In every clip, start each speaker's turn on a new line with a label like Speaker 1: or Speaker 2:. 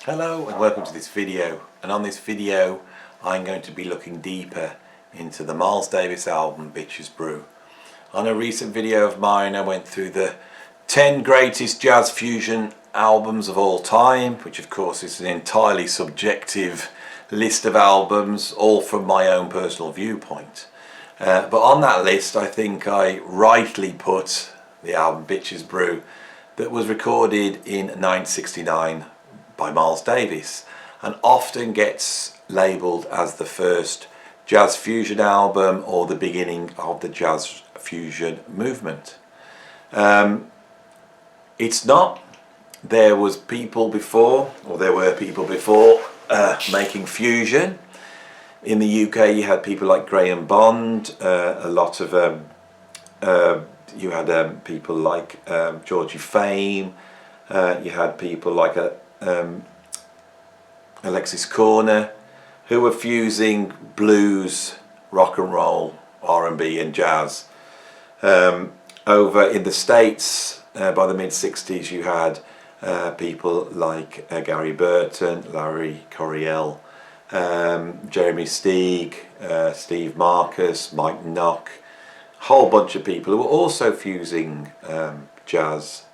Speaker 1: Hello and welcome to this video, and on this video I'm going to be looking deeper into the Miles Davis album BREW. On a recent video of mine I went through the 10 greatest jazz fusion albums of all time, which of course is an entirely subjective list of albums, all from my own personal viewpoint. But on that list I think I rightly put the album BREW that was recorded in 1969 by Miles Davis and often gets labelled as the first jazz fusion album or the beginning of the jazz fusion movement. It's not. There were people before making fusion. In the UK you had people like Graham Bond, a lot of you had people like Georgie Fame, you had people like Alexis Corner, who were fusing blues, rock and roll, R&B and jazz. Over in the States, by the mid-60s, you had people like Gary Burton, Larry Coryell, Jeremy Steig, Steve Marcus, Mike Nock, a whole bunch of people who were also fusing jazz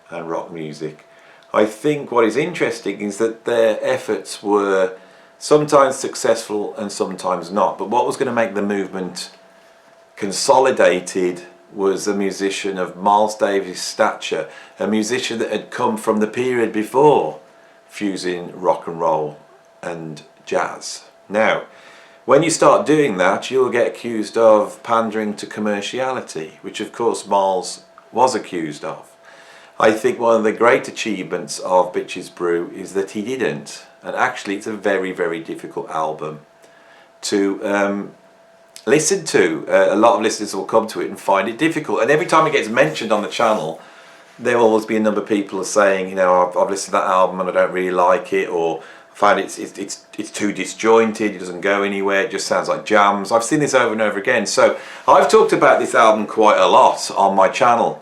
Speaker 1: and rock music. I think what is interesting is that their efforts were sometimes successful and sometimes not, but what was going to make the movement consolidated was a musician of Miles Davis' stature, a musician that had come from the period before fusing rock and roll and jazz. Now, when you start doing that, you'll get accused of pandering to commerciality, which of course Miles was accused of. I think one of the great achievements of BREW is that he didn't, and actually it's a very, very difficult album to listen to. A lot of listeners will come to it and find it difficult, and every time it gets mentioned on the channel there will always be a number of people saying, you know, I've listened to that album and I don't really like it, or I find it's too disjointed, it doesn't go anywhere, it just sounds like jams. I've seen this over and over again. So I've talked about this album quite a lot on my channel.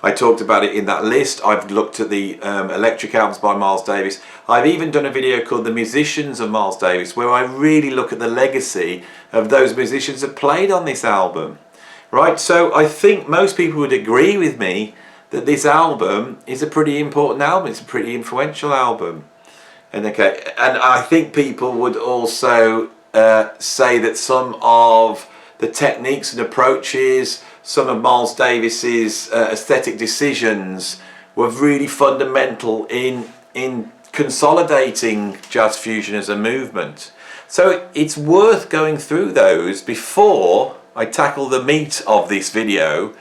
Speaker 1: I talked about it in that list. I've looked at the electric albums by Miles Davis. I've even done a video called The Musicians of Miles Davis, where I really look at the legacy of those musicians that played on this album. Right, so I think most people would agree with me that this album is a pretty important album. It's a pretty influential album. And I think people would also say that some of the techniques and approaches, some of Miles Davis's aesthetic decisions were really fundamental in consolidating jazz fusion as a movement. So it's worth going through those before I tackle the meat of this video,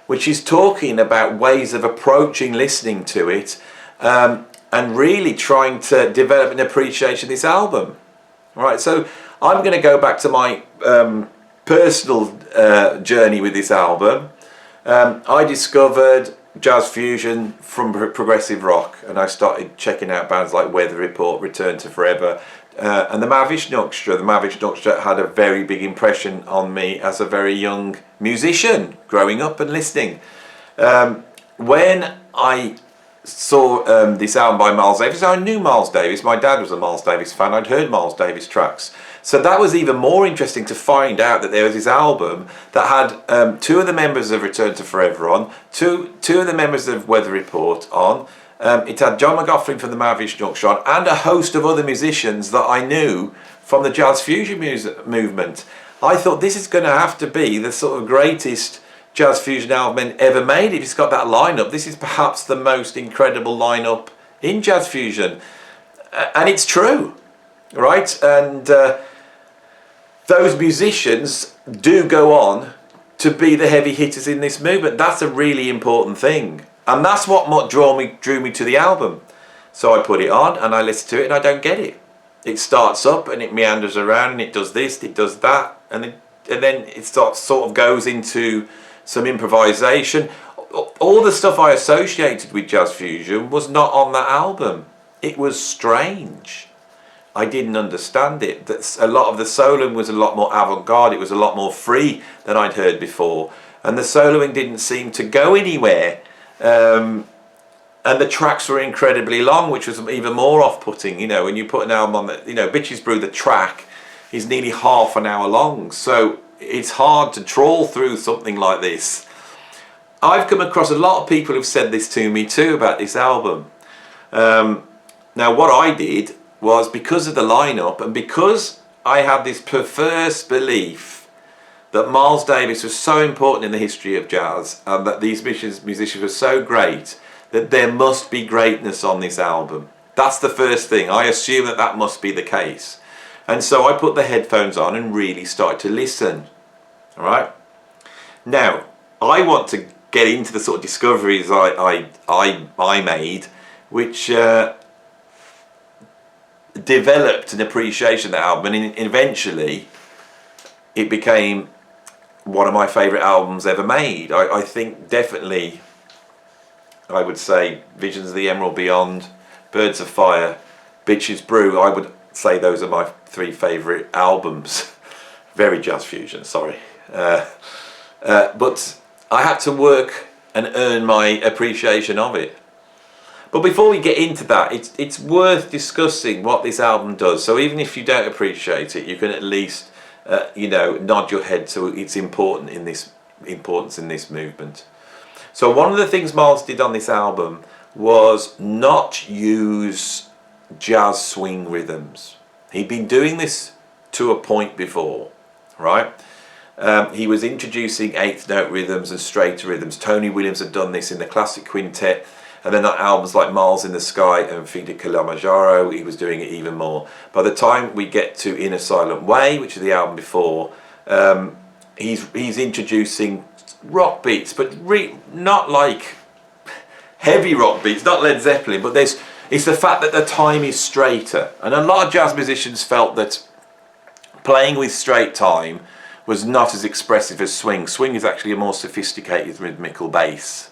Speaker 1: which is talking about ways of approaching listening to it and really trying to develop an appreciation of this album. Right, so I'm going to go back to my personal journey with this album. I discovered jazz fusion from progressive rock, and I started checking out bands like Weather Report, Return to Forever, and the Mahavishnu Orchestra. The Mahavishnu Orchestra had a very big impression on me as a very young musician growing up and listening. When I saw this album by Miles Davis, I knew Miles Davis. My dad was a Miles Davis fan. I'd heard Miles Davis tracks. So that was even more interesting to find out that there was this album that had two of the members of Return to Forever on, two of the members of Weather Report on. It had John McLaughlin from the Mahavishnu Orchestra on, and a host of other musicians that I knew from the jazz fusion movement. I thought this is going to have to be the sort of greatest jazz fusion album ever made. If it's got that lineup, this is perhaps the most incredible lineup in jazz fusion, and it's true, right? And those musicians do go on to be the heavy hitters in this movement. That's a really important thing, and that's what drew me to the album. So I put it on and I listen to it and I don't get it. It starts up and it meanders around and it does this, it does that, and then it sort of goes into some improvisation. All the stuff I associated with jazz fusion was not on that album. It was strange. I didn't understand it. A lot of the soloing was a lot more avant-garde. It was a lot more free than I'd heard before, and the soloing didn't seem to go anywhere. And the tracks were incredibly long, which was even more off-putting. You know, when you put an album on that, you know, Bitches Brew, the track is nearly half an hour long. So it's hard to trawl through something like this. I've come across a lot of people who've said this to me too about this album. Now what I did was, because of the lineup and because I had this perverse belief that Miles Davis was so important in the history of jazz and that these musicians were so great, that there must be greatness on this album. That's the first thing. I assume that that must be the case. And so I put the headphones on and really started to listen. All right? Now, I want to get into the sort of discoveries I made, which developed an appreciation of the album, and eventually it became one of my favourite albums ever made. I think definitely, I would say Visions of the Emerald Beyond, Birds of Fire, Bitches Brew, I would say those are my three favourite albums. Very jazz fusion, sorry. But I had to work and earn my appreciation of it. But before we get into that, it's worth discussing what this album does. So even if you don't appreciate it, you can at least you know, nod your head to its importance in this movement. So one of the things Miles did on this album was not use jazz swing rhythms. He'd been doing this to a point before, right? He was introducing eighth note rhythms and straighter rhythms. Tony Williams had done this in the classic quintet, and then on albums like Miles in the Sky and Feed to Kilimanjaro, he was doing it even more. By the time we get to In a Silent Way, which is the album before, he's introducing rock beats, but not like heavy rock beats, not Led Zeppelin, but it's the fact that the time is straighter. And a lot of jazz musicians felt that playing with straight time was not as expressive as swing. Swing is actually a more sophisticated rhythmical bass.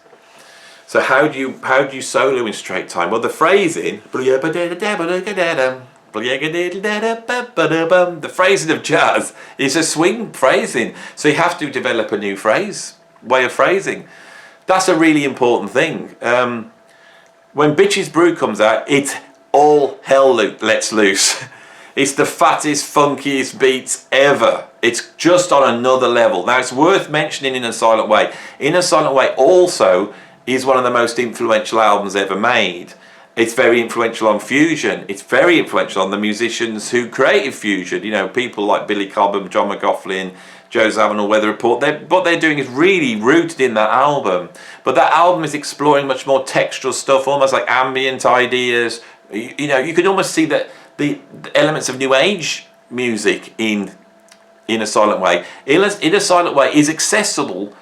Speaker 1: So how do you solo in straight time? Well, the phrasing, the phrasing of jazz is a swing phrasing. So you have to develop a new way of phrasing. That's a really important thing. When Bitches Brew comes out, it's all hell lets loose. It's the fattest, funkiest beats ever. It's just on another level. Now, it's worth mentioning In a Silent Way. In a Silent Way also is one of the most influential albums ever made. It's very influential on fusion. It's very influential on the musicians who created fusion. You know, people like Billy Cobham, John McLaughlin, Joe Zawinul, Weather Report. What they're doing is really rooted in that album. But that album is exploring much more textural stuff, almost like ambient ideas. You know, you can almost see that the elements of New Age music in a Silent Way. In a Silent Way is accessible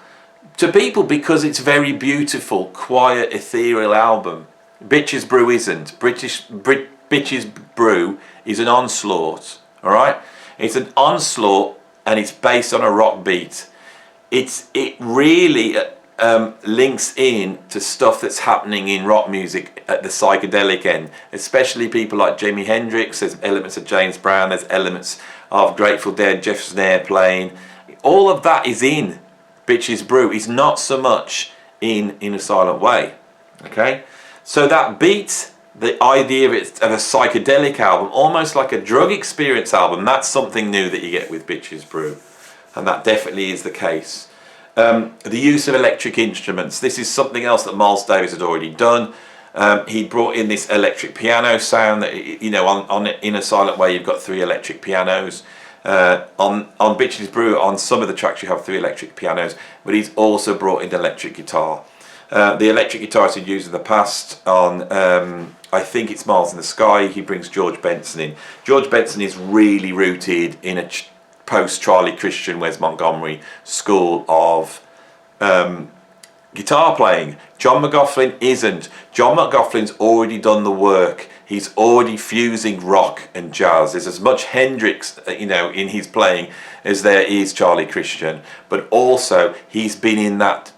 Speaker 1: to people because it's very beautiful, quiet, ethereal album. Bitches Brew isn't. Bitches Brew is an onslaught, all right? It's an onslaught and it's based on a rock beat. It really links in to stuff that's happening in rock music at the psychedelic end, especially people like Jimi Hendrix. There's elements of James Brown, there's elements of Grateful Dead, Jefferson Airplane. All of that is in Bitches Brew. It's not so much in a Silent Way. Okay, so that beat, the idea of a psychedelic album, almost like a drug experience album, that's something new that you get with Bitches Brew, and that definitely is the case. The use of electric instruments. This is something else that Miles Davis had already done. He brought in this electric piano sound that, you know, on In a Silent Way you've got 3 electric pianos. On Bitches Brew, on some of the tracks you have 3 electric pianos, but he's also brought in electric guitar. The electric guitars he'd used in the past on, I think it's Miles in the Sky, he brings George Benson in. George Benson is really rooted in a post-Charlie Christian, Wes Montgomery school of guitar playing. John McLaughlin isn't. John McLaughlin's already done the work. He's already fusing rock and jazz. There's as much Hendrix, you know, in his playing as there is Charlie Christian. But also, he's been in that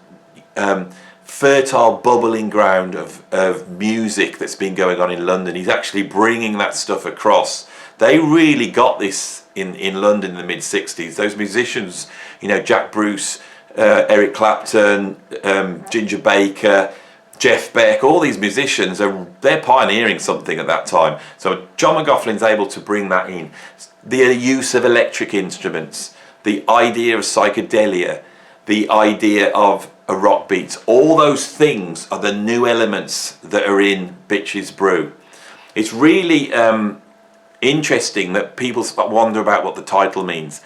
Speaker 1: fertile, bubbling ground of music that's been going on in London. He's actually bringing that stuff across. They really got this in London in the mid-60s. Those musicians, you know, Jack Bruce, Eric Clapton, Ginger Baker, Jeff Beck, all these musicians, they're pioneering something at that time. So John McLaughlin's able to bring that in. The use of electric instruments, the idea of psychedelia, the idea of a rock beat, all those things are the new elements that are in Bitches Brew. It's really interesting that people wonder about what the title means.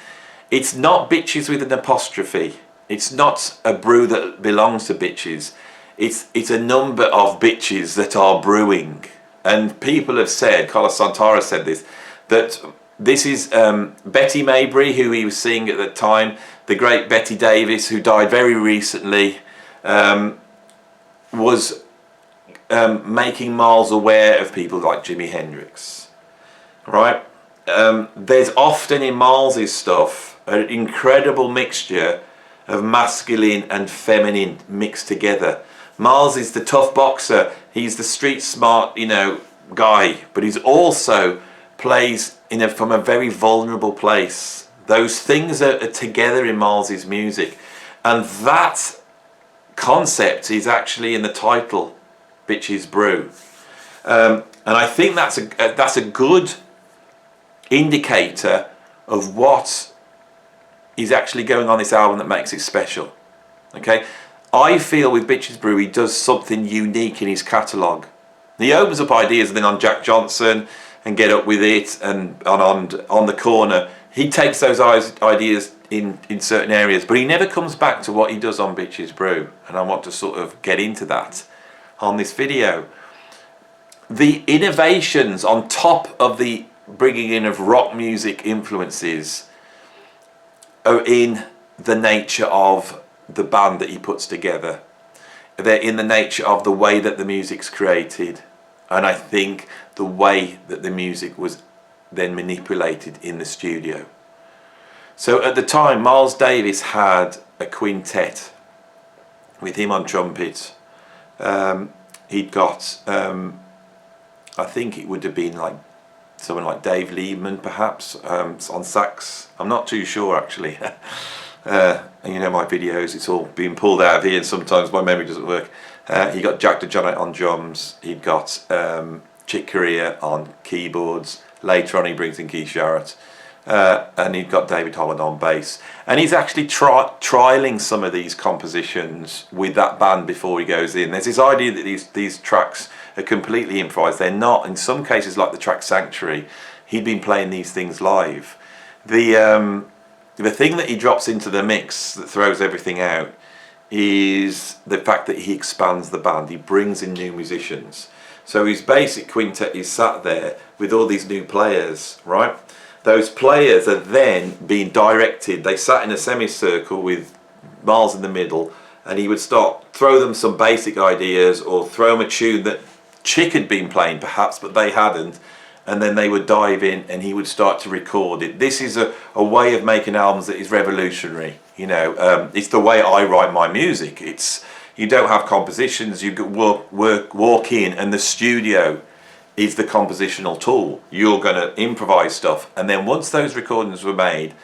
Speaker 1: It's not bitches with an apostrophe. It's not a brew that belongs to bitches. It's a number of bitches that are brewing. And people have said, Carlos Santara said this, that this is Betty Maybury, who he was seeing at the time, the great Betty Davis, who died very recently, was making Miles aware of people like Jimi Hendrix, right? There's often in Miles's stuff an incredible mixture of masculine and feminine mixed together. Miles is the tough boxer, he's the street smart, you know, guy, but he's also plays from a very vulnerable place. Those things are together in Miles's music, and that concept is actually in the title, Bitches Brew. And I think that's a good indicator of what is actually going on this album that makes it special. Okay, I feel with Bitches Brew he does something unique in his catalogue. He opens up ideas, and then on Jack Johnson and Get Up With It and on the Corner, he takes those ideas in certain areas, but he never comes back to what he does on Bitches Brew, and I want to sort of get into that on this video. The innovations on top of the bringing in of rock music influences are in the nature of the band that he puts together. They're in the nature of the way that the music's created, and I think the way that the music was then manipulated in the studio. So at the time, Miles Davis had a quintet with him on trumpet. He'd got, I think it would have been like someone like Dave Liebman perhaps, on sax. I'm not too sure actually. And you know my videos, it's all being pulled out of here, and sometimes my memory doesn't work. He got Jack DeJohnette on drums, he'd got Chick Corea on keyboards, later on he brings in Keith Jarrett, and he'd got David Holland on bass. And he's actually trialling some of these compositions with that band before he goes in. There's this idea that these tracks are completely improvised. They're not. In some cases, like the track Sanctuary, he'd been playing these things live. The thing that he drops into the mix that throws everything out is the fact that he expands the band. He brings in new musicians. So his basic quintet is sat there with all these new players, right? Those players are then being directed. They sat in a semicircle with Miles in the middle, and he would throw them some basic ideas, or throw them a tune that Chick had been playing perhaps, but they hadn't, and then they would dive in and he would start to record it. This is a way of making albums that is revolutionary. You know, it's the way I write my music. You don't have compositions, you walk in, and the studio is the compositional tool. You're going to improvise stuff, and then once those recordings were made,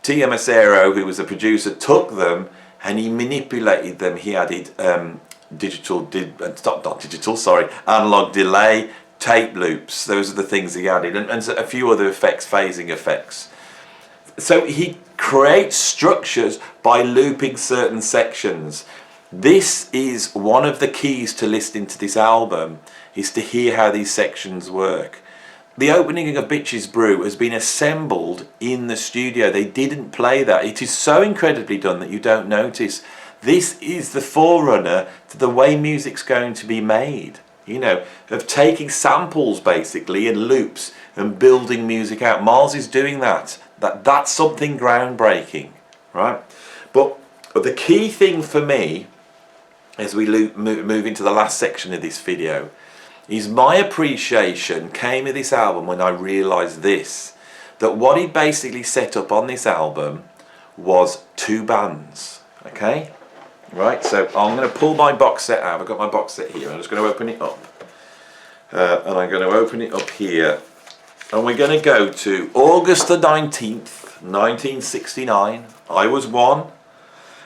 Speaker 1: T.M. Macero, who was a producer, took them and he manipulated them. He added analog delay, tape loops. Those are the things he added, and a few other effects, phasing effects. So he creates structures by looping certain sections. This is one of the keys to listening to this album, is to hear how these sections work. The opening of Bitches Brew has been assembled in the studio. They didn't play that. It is so incredibly done that you don't notice. This is the forerunner to the way music's going to be made, you know, of taking samples basically and loops and building music out. Miles is doing that. That's something groundbreaking, right? But the key thing for me, as we move into the last section of this video, is my appreciation came with this album when I realised this, that what he basically set up on this album was two bands, okay? Right, so I'm going to pull my box set out. I've got my box set here. I'm just going to open it up. And I'm going to open it up here. And we're going to go to August the 19th, 1969. I was one.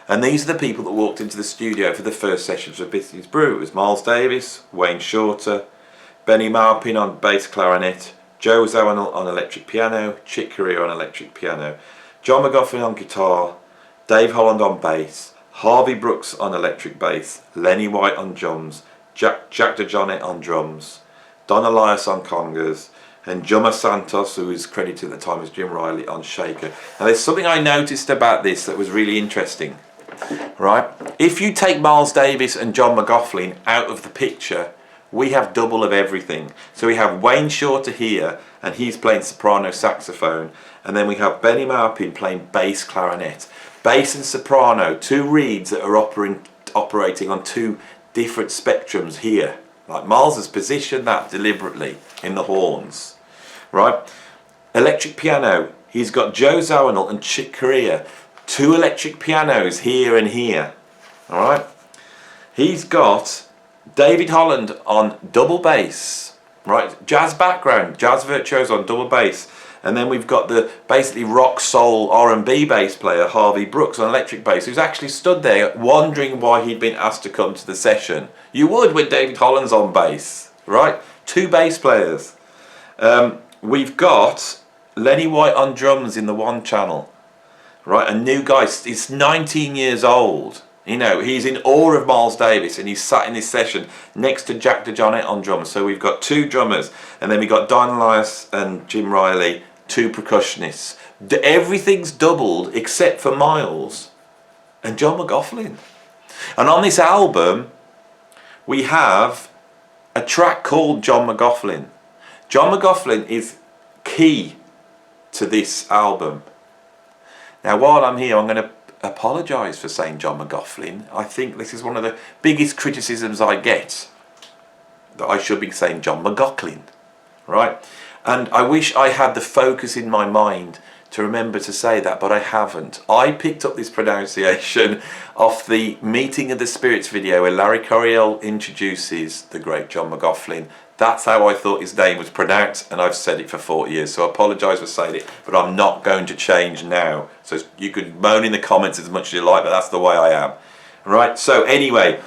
Speaker 1: And these are the people that walked into the studio for the first sessions of BREW. It was Miles Davis, Wayne Shorter, Benny Maupin on bass clarinet, Joe Zawinul on electric piano, Chick Corea on electric piano, John McLaughlin on guitar, Dave Holland on bass, Harvey Brooks on electric bass, Lenny White on drums, Jack DeJohnette on drums, Don Elias on congas, and Juma Santos, who is credited at the time as Jim Riley, on shaker. Now there's something I noticed about this that was really interesting, right? If you take Miles Davis and John McLaughlin out of the picture, we have double of everything. So we have Wayne Shorter here, and he's playing soprano saxophone, and then we have Benny Maupin playing bass clarinet. Bass and soprano, two reeds that are operating on two different spectrums here. Like Miles has positioned that deliberately in the horns, right? Electric piano, he's got Joe Zawinul and Chick Corea, two electric pianos here and here, all right? He's got David Holland on double bass, right? Jazz background, jazz virtuoso on double bass. And then we've got the basically rock, soul, R&B bass player, Harvey Brooks, on electric bass, who's actually stood there wondering why he'd been asked to come to the session. You would when David Holland's on bass, right? Two bass players. We've got Lenny White on drums in the one channel, right? A new guy, he's 19 years old. You know, he's in awe of Miles Davis, and he's sat in this session next to Jack DeJohnette on drums. So we've got two drummers, and then we've got Don Elias and Jim Riley, two percussionists. Everything's doubled except for Miles and John McLaughlin. And on this album, we have a track called John McLaughlin. John McLaughlin is key to this album. Now, while I'm here, I'm going to apologise for saying John McLaughlin. I think this is one of the biggest criticisms I get, that I should be saying John McLaughlin, right? And I wish I had the focus in my mind to remember to say that, but I haven't. I picked up this pronunciation off the Meeting of the Spirits video where Larry Coryell introduces the great John McLaughlin. That's how I thought his name was pronounced, and I've said it for 40 years, so I apologise for saying it, but I'm not going to change now. So you could moan in the comments as much as you like, but that's the way I am. Right, so anyway,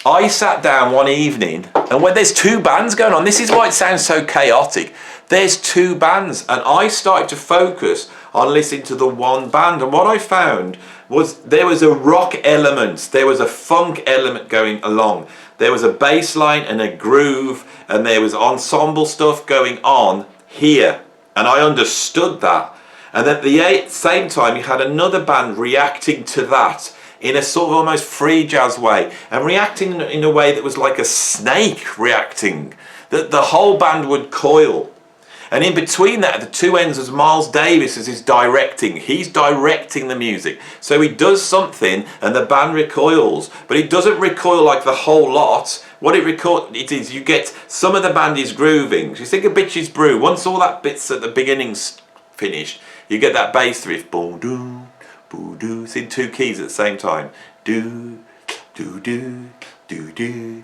Speaker 1: I sat down one evening, and when there's two bands going on, this is why it sounds so chaotic. There's two bands, and I started to focus on listening to the one band, and what I found was there was a rock element, there was a funk element going along, there was a bass line and a groove, and there was ensemble stuff going on here, and I understood that. And at the same time, you had another band reacting to that in a sort of almost free jazz way, and reacting in a way that was like a snake reacting, that the whole band would coil. And in between that, at the two ends, was Miles Davis as his directing. He's directing the music. So he does something and the band recoils, but it doesn't recoil like the whole lot. What it is, you get some of the band is grooving. So you think of Bitches Brew, once all that bits at the beginning's finished, you get that bass riff, boom doo, boo doo. It's in two keys at the same time. Do, do, do, do, do.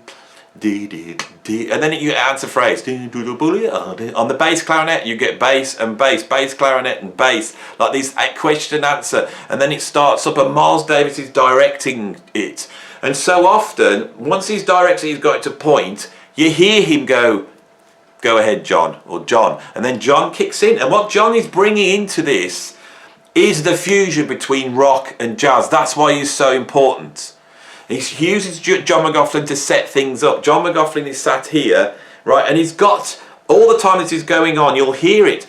Speaker 1: And then you answer phrase on the bass clarinet. You get bass and bass, bass clarinet and bass, like this question answer, and then it starts up and Miles Davis is directing it. And so often, once he's directing, he's got it to point, you hear him go ahead John, or John, and then John kicks in. And what John is bringing into this is the fusion between rock and jazz. That's why he's so important. He uses John McLaughlin to set things up. John McLaughlin is sat here, right, and he's got, all the time this is going on, you'll hear it.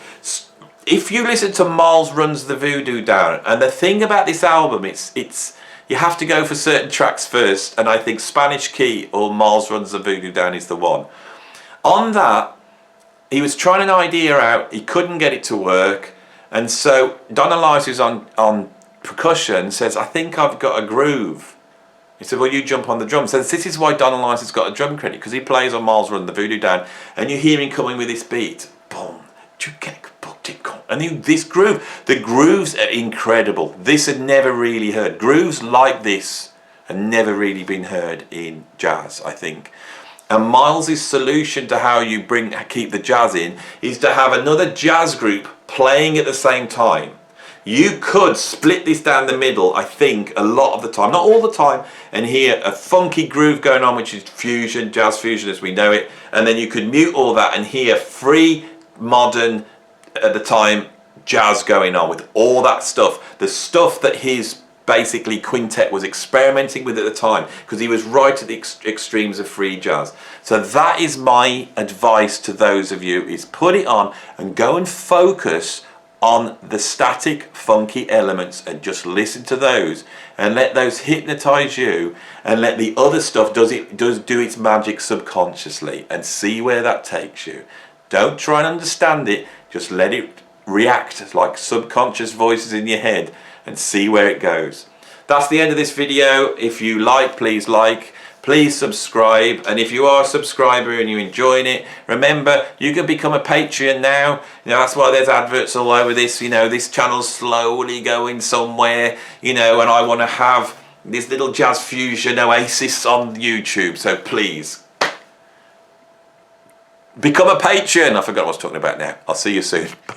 Speaker 1: If you listen to Miles Runs the Voodoo Down, and the thing about this album, it's you have to go for certain tracks first, and I think Spanish Key or Miles Runs the Voodoo Down is the one. On that, he was trying an idea out, he couldn't get it to work, and so Don Elias, who's on percussion, says, I think I've got a groove. He said, well, you jump on the drums. So this is why Don Elias has got a drum credit, because he plays on Miles Run the Voodoo Down, and you hear him coming with this beat. Boom. And this groove, the grooves are incredible. This had never really heard. Grooves like this had never really been heard in jazz, I think. And Miles' solution to how you keep the jazz in is to have another jazz group playing at the same time. You could split this down the middle, I think, a lot of the time, not all the time, and hear a funky groove going on, which is fusion, jazz fusion as we know it, and then you could mute all that and hear free, modern, at the time, jazz going on with all that stuff. The stuff that his basically quintet was experimenting with at the time, because he was right at the extremes of free jazz. So that is my advice to those of you, is put it on and go and focus on the static funky elements and just listen to those and let those hypnotize you, and let the other stuff do its magic subconsciously, and see where that takes you. Don't try and understand it, just let it react like subconscious voices in your head and see where it goes. That's the end of this video. If you like, please subscribe, and if you are a subscriber and you're enjoying it, remember you can become a Patreon now. You know, that's why there's adverts all over this. You know, this channel's slowly going somewhere, you know, and I want to have this little jazz fusion oasis on YouTube. So please become a Patreon. I forgot what I was talking about now. I'll see you soon. Bye.